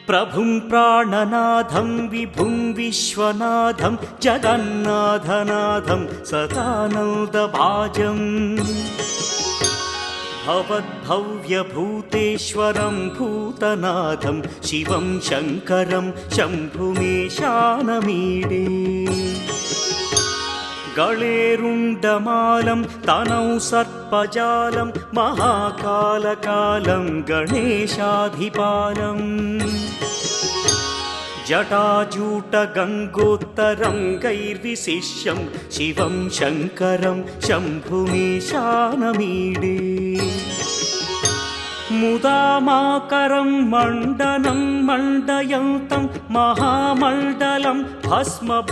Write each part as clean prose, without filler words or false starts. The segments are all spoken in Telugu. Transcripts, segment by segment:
प्रभुं प्राणनाथं विभुं विश्वनाथं जगन्नाथनाथं सदानन्दभाजम् भवद्भव्यभूतेश्वरं भूतनाथं शिवं शङ्करं शम्भुमीशानमीडे गळेरुण्डमालं तनौ सर्पजालं महाकालकालं गणेशाधिपालम् जटाजूटगङ्गोत्तरङ्गैर्विशिष्यं शिवं शङ्करं शम्भुमीशानमीडे मुदामाकरं मण्डनं मण्डयन्तं महामण्डलं भस्मभूषाधरन्तम्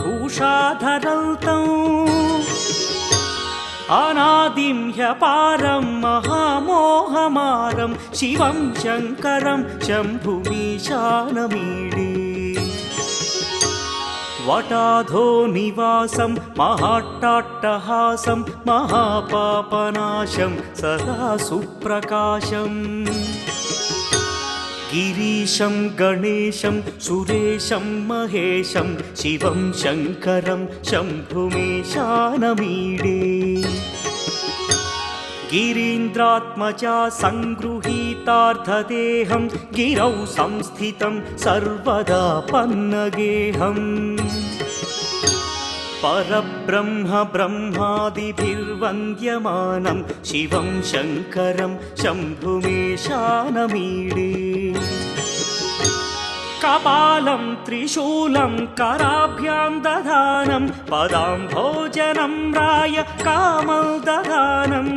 अनादिं ह्यपारं महामोहमारं शिवं शङ्करं शम्भुमीशानमीडे वटाधो निवासं महाट्टाट्टहासं महापापनाशं सदा सुप्रकाशम् गिरीशं गणेशं सुरेशं महेशं शिवं शङ्करं शम्भुमीशानमीडे गिरीन्द्रात्मजा सङ्गृहीतार्थदेहं गिरौ संस्थितं सर्वदा पन्नगेहम् परब्रह्म ब्रह्मादिभिर्वन्द्यमानं शिवं शङ्करं शम्भुमीशानमीडे कपालं त्रिशूलं कराभ्यां दधानं पदाम्भोजनं राय कामदधानम्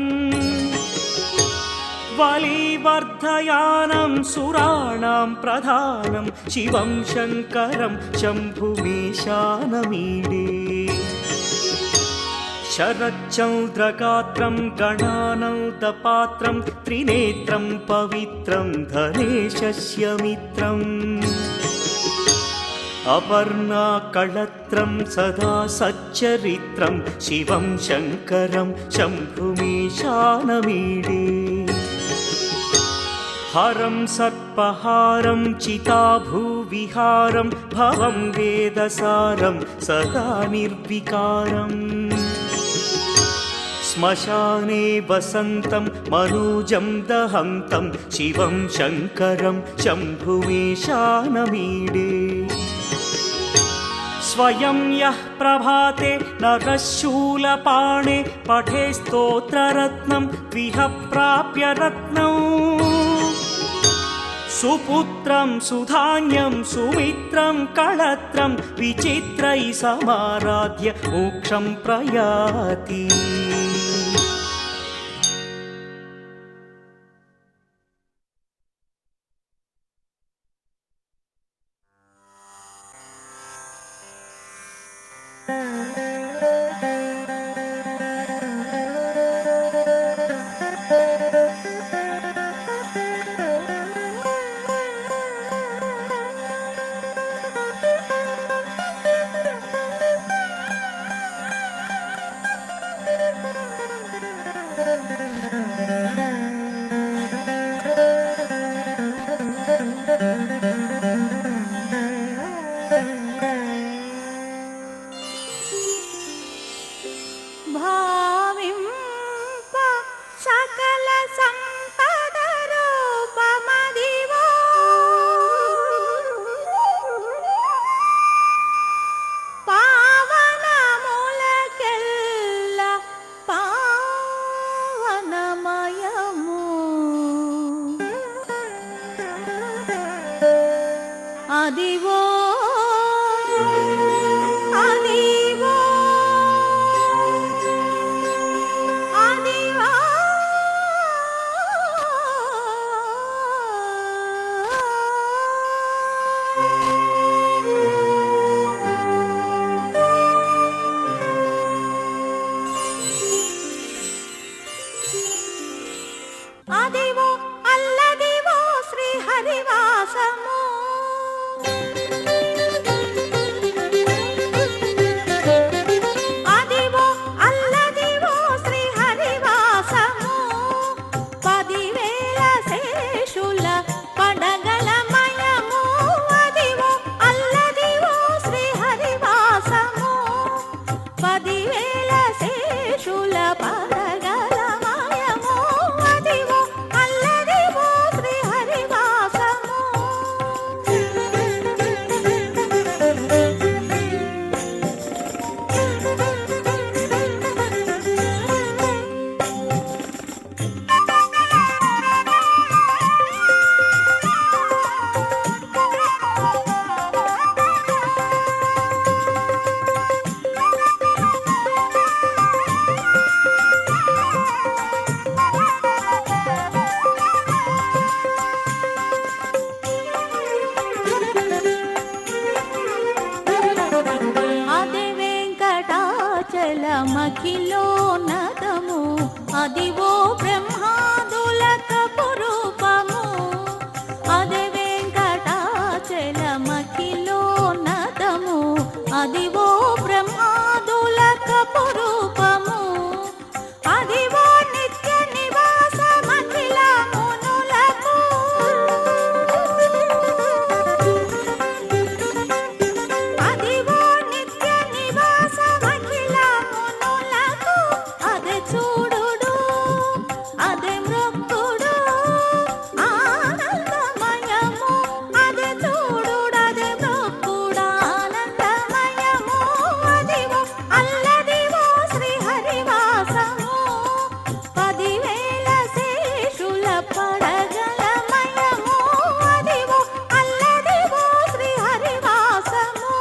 बलिवर्धयानं सुराणां प्रधानं शिवं शङ्करं शम्भुमीशानमीडे शरच्चन्द्रगात्रं गणानन्दपात्रं त्रिनेत्रं पवित्रं धनेशस्य मित्रम् अपर्णाकळत्रं सदा सच्चरित्रं शिवं शङ्करं शम्भुमीशानमीडे हरं सर्पहारं चिताभूविहारं भवं वेदसारं सदा निर्विकारम् श्मशाने वसन्तं मनोजं दहन्तं शिवं शङ्करं शम्भुमीशानमीडे स्वयं यः प्रभाते नरशूलपाणे पठे स्तोत्ररत्नं त्विह प्राप्य रत्नम् सुपुत्रं सुधान्यं सुमित्रं कळत्रं विचित्रैः समाराध्य मोक्षं प्रयाति అదివో అల్లదివో శ్రీ హరివాసము అదివో బ్రహ్మాదులకు రూపము అదే వెంకటాచలమఖిలో నదము అదివో బ్రహ్మాదులకు రూపము అదివో నిత్య నివాసమఖిల మునులకు అదివో నిత్య నివాసమఖిల మునులకు అదే చూడుడు అదే మృక్కుడు ఆనందమయము అదే చూడుడు అదే మృక్కుడు ఆనందమయము అదివో అల్లదివో శ్రీహరివాసము 10,000 శేషుల పడగలమయము అదివో అల్లదివో శ్రీహరివాసము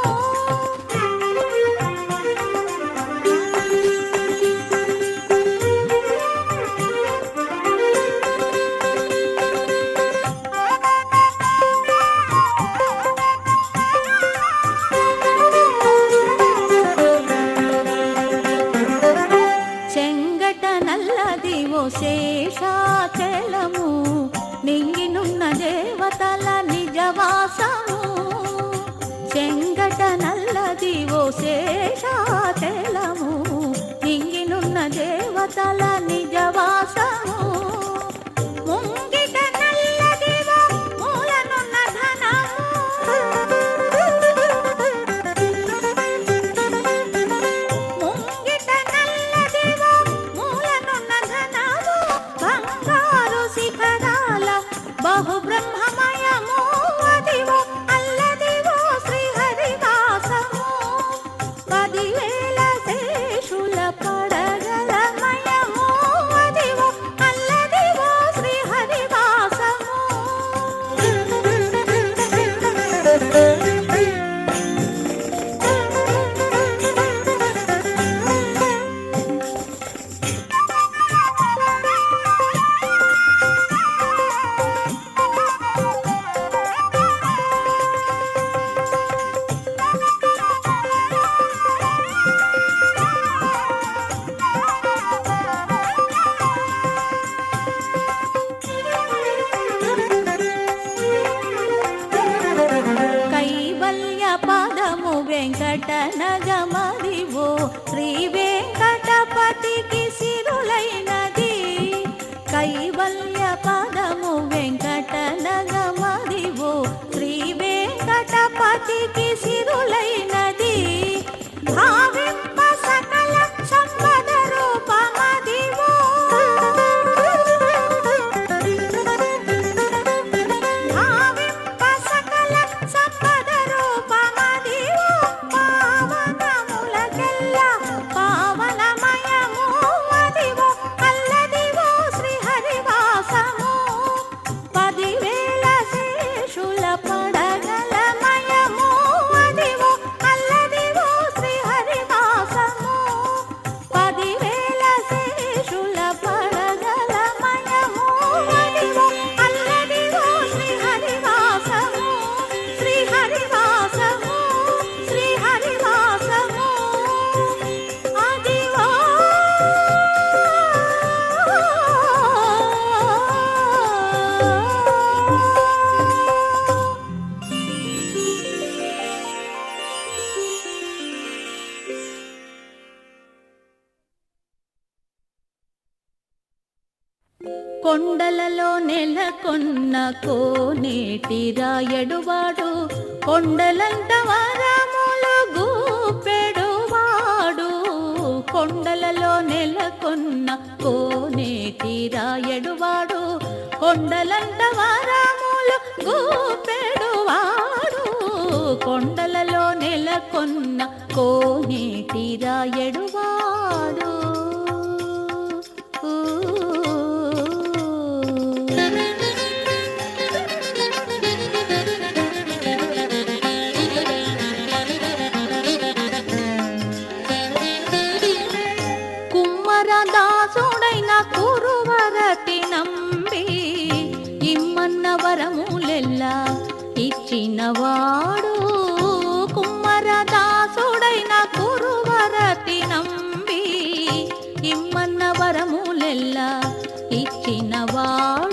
చెంగట నల్లదివో శేషాచలము నింగినున్న దేవతల నిజవాసము చెంగట నల్లదివో శేషాచలము నింగినున్న దేవతల నిజవాసము ముంగిట నల్లదివో మూలనున్న ధనము ముంగిట నల్లదివో మూలనున్న ధనము బంగారు శిఖరాల బహుబ్రహ్మమయము అదివో అల్లదివో శ్రీహరివాసము 10,000 శేషుల పడగలమయము అదివో అల్లదివో శ్రీహరివాసము కైవల్య పదము వెంకట నగమదివో శ్రీ వెంకటపతికి సిరులైనది కైవల్య పదము వెంకట నగమదివో శ్రీ వెంకటపతికి సిరులైనది భావింప సకల సంపద రూపమదివో భావింప సకల సంపద రూపమదివో పావనములకెల్లా పావనమయము అదివో అల్లదివో శ్రీహరివాసము 10,000 శేషుల పడగలమయము అదివో అల్లదివో శ్రీహరివాసము 10,000 శేషుల పడగలమయము అదివో అల్లదివో శ్రీహరివాసము శ్రీహరివాసము శ్రీహరివాసము అదివో కొండలలో నెలకొన్న కోనేటి రాయడువాడు కొండలంట వరములు గూపెడువాడు కొండలలో నెలకొన్న కోనేటి రాయడువాడు కొండలంట వరములు గూపెడువాడు కొండలలో నెలకొన్న కోనేటి రాయడువాడు కుమ్మరదాసుడైన కురువరటి నంబి ఇమ్మన్న వరములెల్లా ఇచ్చినవాడు కుమ్మరదాసుడైన కురువరటి నంబి ఇమ్మన్న వరములెల్లా ఇచ్చినవాడు